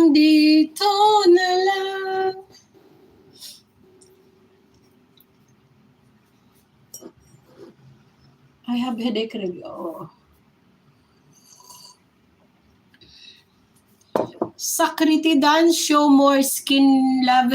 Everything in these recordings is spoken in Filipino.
hanggang dito na lang. I have headache already. Oh. Sakriti dance, show more skin love.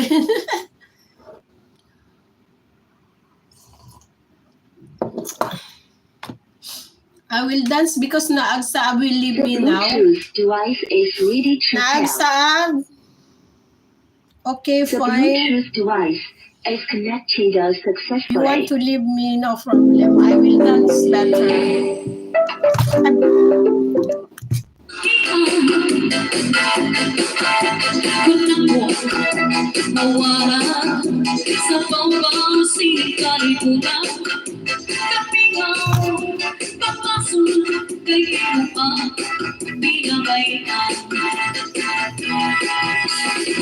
I will dance because naagsaab will leave me now. The Bluetooth device is ready to pair. Naagsaab. Okay, The fine. Bluetooth device is connected You successfully. want to leave me, no problem. I will dance better. Mawala sa pangkalipunan, kapingaw, papasun, kayo pa, binabayan.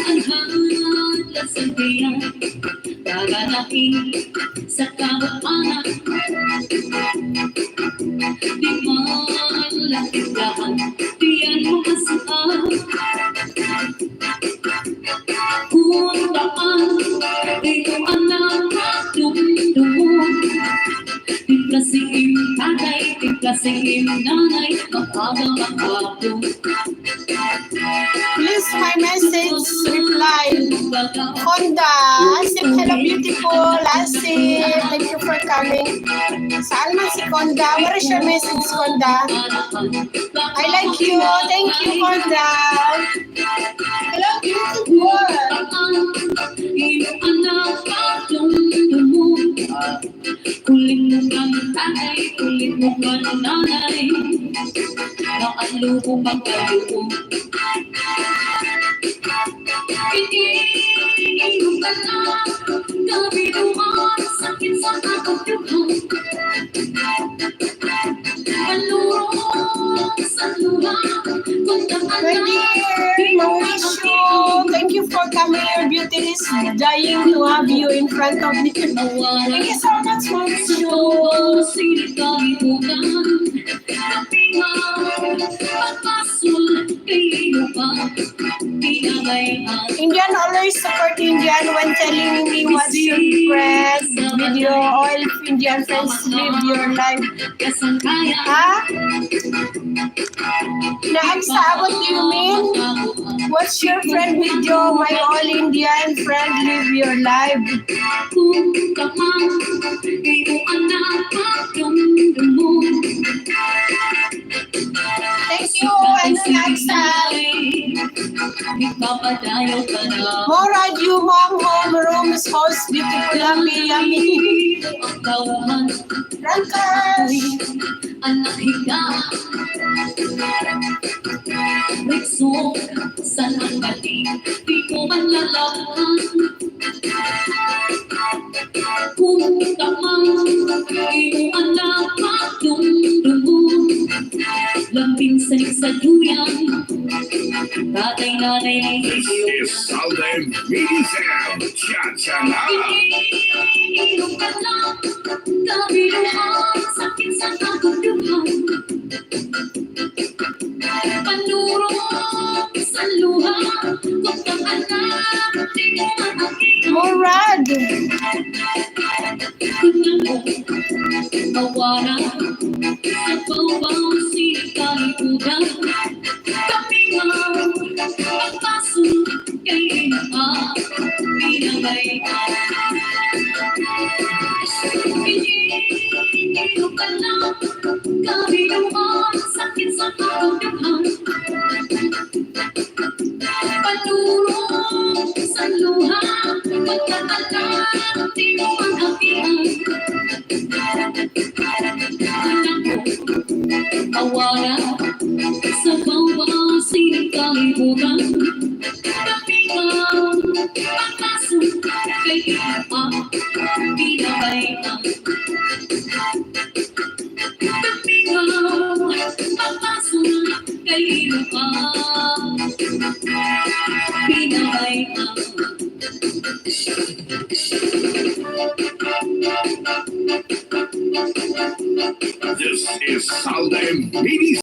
Ang hangat sa tiyan, gaganahin sa kawapanan. Di man lakitaan, diyan mo kasaan. Kung daan, di ko alam dumdumon. Tiglasing tatay, tiglasing nanay, makagang makapon. Please, my message, reply. Honda, Asif, hello beautiful. Asif, thank you for coming. Saan man si Honda? Where is your message, Honda? I like you. Thank you, Honda. Hello, beautiful. Kuling mo kang tatay, kuling mo kang nanay, naalubong ang kalubong. Iniinom ka na, gabi naman, sakit sa kakapyuhan. Malurong sa luha, kung My dear Mauricio, thank you for coming. Your beauty is dying to have you in front of me. Thank you so much, Mauricio. Indian always support Indian when telling me what's your friend's video. All Indian friends live your life. Ha? Naagsa, what do you mean? What's your friend video? My all Indian friend live your life. Thank you, ano naagsa. Morad, you mom, home, rooms, house, beautiful, yummy, yummy. Rankas. Anak higa, Rikso, sanang bati, di ko man lalaban. Kung tamang, iyong anak dumdumon, lambing sa duyan, tatay nanay This is Southern Mini Sound. Cha-cha-la. iniinom ka na, gabi naman, sakit sa kakapyuhan. Panurong sa luha, kung kang anak, di mo maakihan. Morad. Mawala sa bawang sikalipunan, kapingaw, pagpasok kay pa, binabayan. Iniinom ka na, gabi naman, sakit sa kakapyuhan. Panurong sa luha, pagkatalang, di mo maakihan. Awala sa bawang sikalipunan, kapingaw, pagpasok kay pa, binabayan. Kapingaw, pagpasok kay pa, binabayan. This is Southern Mini